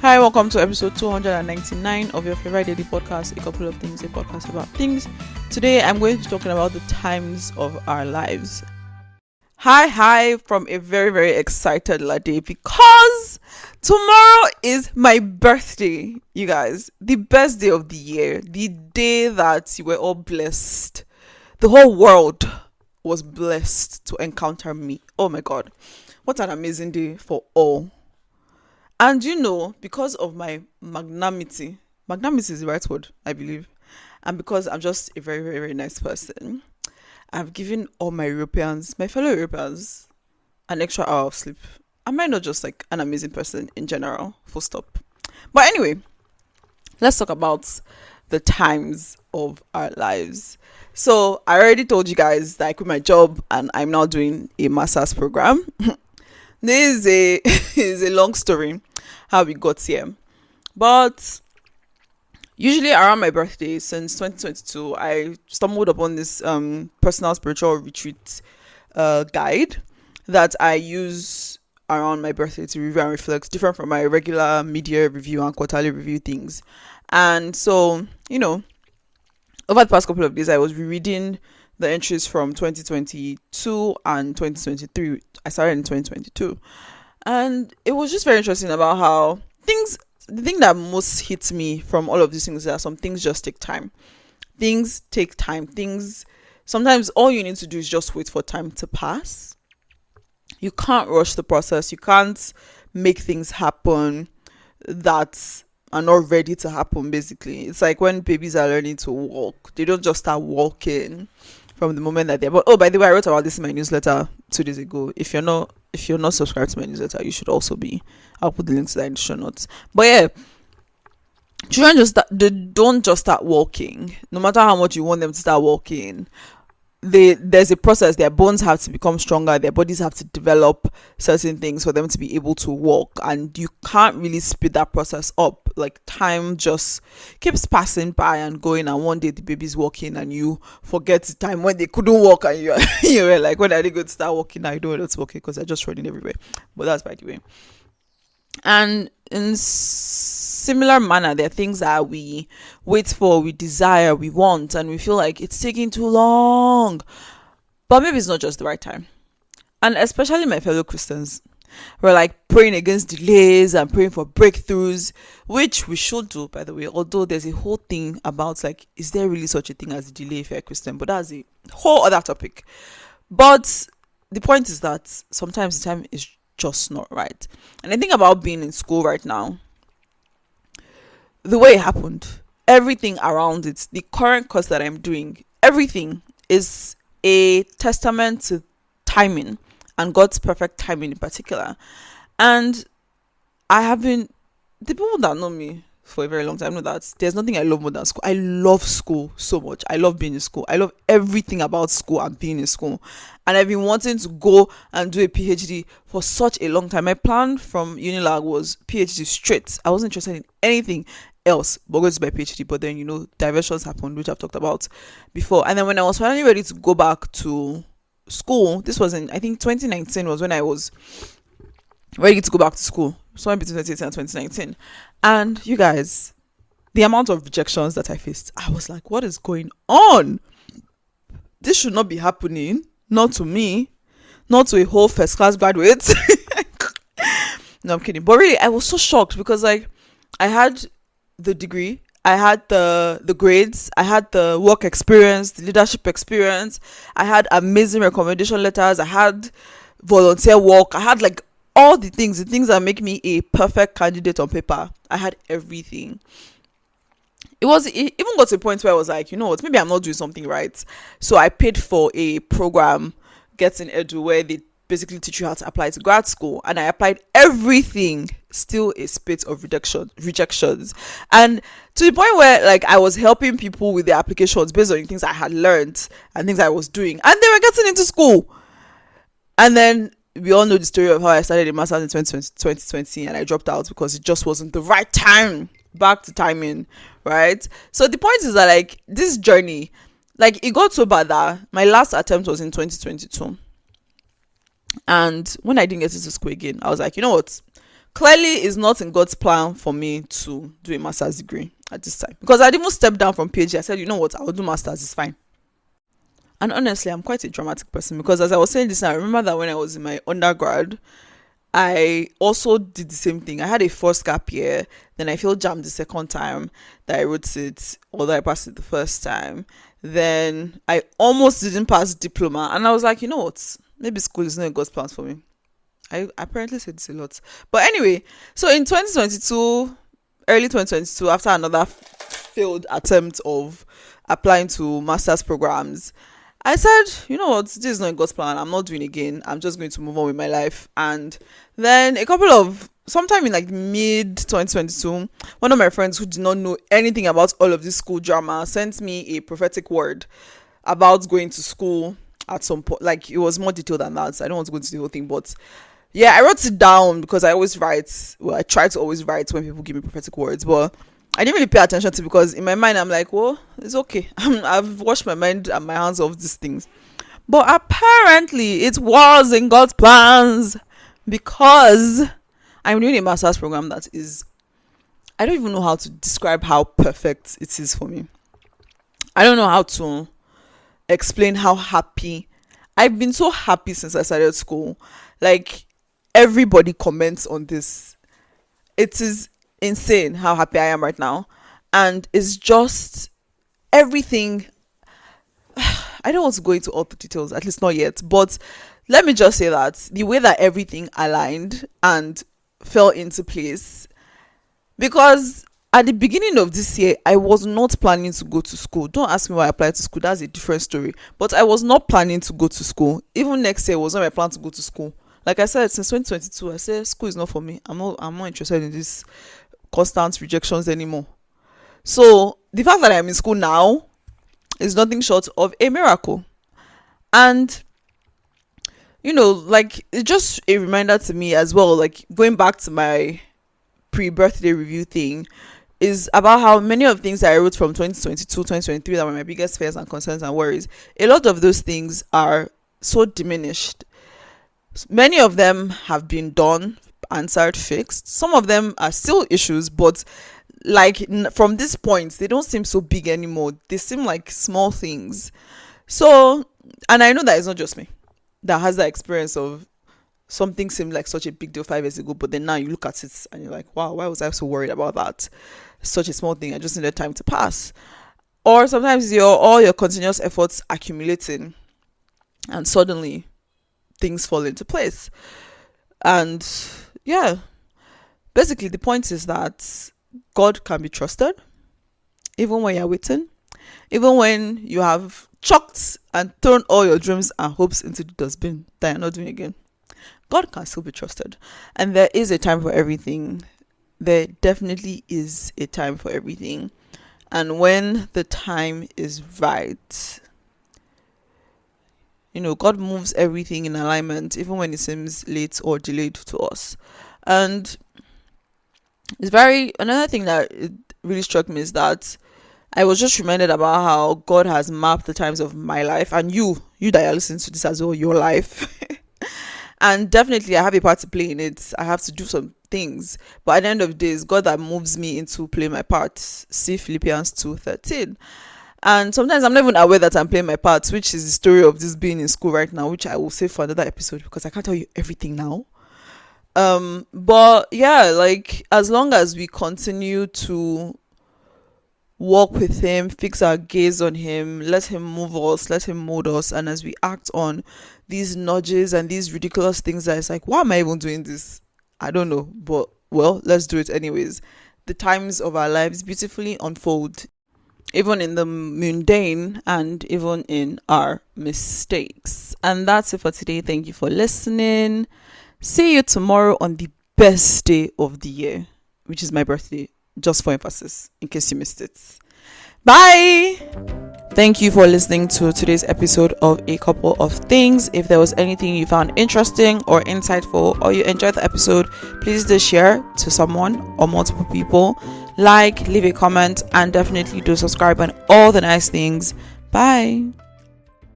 Hi, welcome to episode 299 of your favorite daily podcast, A Couple of Things, a podcast about things. Today, I'm going to be talking about the times of our lives. Hi, from a very, very excited Lade because tomorrow is my birthday, you guys. The best day of the year, the day that you were all blessed. The whole world was blessed to encounter me. Oh my God, what an amazing day for all. And because of my magnanimity is the right word, I believe, and because I'm just a very, very, very nice person, I've given all my fellow Europeans, an extra hour of sleep. Am I not just like an amazing person in general? Full stop. But anyway, let's talk about the times of our lives. So I already told you guys that I quit my job and I'm now doing a master's program. This is a long story how we got here, but usually around my birthday since 2022 I stumbled upon this personal spiritual retreat guide that I use around my birthday to review and reflect, different from my regular media review and quarterly review things. And so over the past couple of days I was rereading the entries from 2022 and 2023. I started in 2022. And it was just very interesting about how the thing that most hits me from all of these things is that some things just take time. Things take time. Sometimes all you need to do is just wait for time to pass. You can't rush the process. You can't make things happen that are not ready to happen, basically. It's like when babies are learning to walk. They don't just start walking from the moment that they're born. Oh, by the way, I wrote about this in my newsletter 2 days ago. If you're not subscribed to my newsletter, you should also be. I'll put the link to that in the show notes. But yeah, children they don't just start walking. No matter how much you want them to start walking, there's a process. Their bones have to become stronger. Their bodies have to develop certain things for them to be able to walk. And you can't really speed that process up. Like, time just keeps passing by and going. And one day the baby's walking and you forget the time when they couldn't walk. And you were like, when are they going to start walking? Now you don't know it's walking because they're just running everywhere. But that's by the way. And in similar manner, there are things that we wait for, we desire, we want, and we feel like it's taking too long. But maybe it's not just the right time. And especially my fellow Christians, we're like praying against delays and praying for breakthroughs, which we should do, by the way. Although there's a whole thing about like, is there really such a thing as a delay if you're a Christian? But that's a whole other topic. But the point is that sometimes the time is just not right. And I think about being in school right now, the way it happened, everything around it, the current course that I'm doing, everything is a testament to timing and God's perfect timing in particular. And the people that know me for a very long time know that there's nothing I love more than school. I love school so much. I love being in school. I love everything about school and being in school. And I've been wanting to go and do a PhD for such a long time. My plan from Unilag was PhD straight. I wasn't interested in anything else but going to my PhD. But then, diversions happened, which I've talked about before. And then when I was finally ready to go back to school, this was in, I think 2019 was when I was ready to go back to school. Somewhere between 2018 and 2019. And you guys, the amount of rejections that I faced, I was like, what is going on? This should not be happening. Not to me. Not to a whole first class graduate. No, I'm kidding. But really, I was so shocked because like I had the degree, I had the grades, I had the work experience, the leadership experience, I had amazing recommendation letters, I had volunteer work, I had like all the things that make me a perfect candidate on paper. I had everything. It even got to a point where I was like, you know what, maybe I'm not doing something right. So I paid for a program, Get in Edu, where they basically teach you how to apply to grad school. And I applied everything, still a spate of rejections. And to the point where like I was helping people with their applications based on things I had learned and things I was doing. And they were getting into school. And then we all know the story of how I started a master's in 2020 and I dropped out because it just wasn't the right time. Back to timing, right? So the point is that like this journey, like it got so bad that my last attempt was in 2022. And when I didn't get into school again, I was like, you know what? clearly it's not in God's plan for me to do a master's degree at this time, because I'd even stepped down from PhD. I said, you know what, I'll do master's, it's fine. And honestly, I'm quite a dramatic person, because as I was saying this, I remember that when I was in my undergrad, I also did the same thing. I had a first gap year, then I failed JAM the second time that I wrote it, although I passed it the first time. Then I almost didn't pass diploma, and I was like, you know what, maybe school is not God's plans for me. I apparently said this a lot. But anyway, so in 2022, early 2022, after another failed attempt of applying to master's programs, I said, you know what, this is not God's plan. I'm not doing it again. I'm just going to move on with my life. And then sometime in like mid 2022, one of my friends who did not know anything about all of this school drama sent me a prophetic word about going to school at some point. Like, it was more detailed than that, so I don't want to go into the whole thing, but yeah, I wrote it down because I always write. Well, I try to always write when people give me prophetic words, but I didn't really pay attention to it, because in my mind I'm like, well, it's okay. I've washed my mind and my hands off these things. But apparently it was in God's plans, because I'm doing a master's program that is, I don't even know how to describe how perfect it is for me. I don't know how to explain how happy I've been. So happy since I started school. Like, everybody comments on this. It is insane how happy I am right now, and it's just everything. I don't want to go into all the details, at least not yet, but let me just say that the way that everything aligned and fell into place, because at the beginning of this year I was not planning to go to school. Don't ask me why I applied to school, that's a different story, but I was not planning to go to school. Even next year was not my plan to go to school. Like I said, since 2022, I said school is not for me. I'm not interested in this constant rejections anymore. So the fact that I'm in school now is nothing short of a miracle. And you know, like, it's just a reminder to me as well, like going back to my pre-birthday review thing, is about how many of the things that I wrote from 2022, 2023 that were my biggest fears and concerns and worries, a lot of those things are so diminished. Many of them have been done, answered, fixed. Some of them are still issues, but like from this point, they don't seem so big anymore. They seem like small things. So, and I know that it's not just me that has that experience of something seemed like such a big deal 5 years ago, but then now you look at it and you're like, wow, why was I so worried about that? Such a small thing, I just needed time to pass. Or sometimes all your continuous efforts accumulating, and suddenly things fall into place. And yeah, basically the point is that God can be trusted, even when you're waiting, even when you have chucked and thrown all your dreams and hopes into the dustbin that you're not doing again. God can still be trusted. And there is a time for everything. There definitely is a time for everything. And when the time is right, you know, God moves everything in alignment, even when it seems late or delayed to us. And another thing that it really struck me is that I was just reminded about how God has mapped the times of my life, and you that are listening to this as well, your life. And definitely I have a part to play in it. I have to do some things, but at the end of the day, it's God that moves me into playing my part. See Philippians 2:13. And sometimes I'm not even aware that I'm playing my part, which is the story of this being in school right now, which I will save for another episode because I can't tell you everything now. But yeah, like, as long as we continue to walk with him, fix our gaze on him, let him move us, let him mold us, and as we act on these nudges and these ridiculous things that it's like, why am I even doing this? I don't know, but well, let's do it anyways. The times of our lives beautifully unfold, even in the mundane and even in our mistakes. And that's it for today. Thank you for listening. See you tomorrow on the best day of the year, which is my birthday, just for emphasis, in case you missed it. Bye. Thank you for listening to today's episode of A Couple of Things. If there was anything you found interesting or insightful, or you enjoyed the episode, please do share to someone or multiple people. Like, leave a comment, and definitely do subscribe and all the nice things. Bye.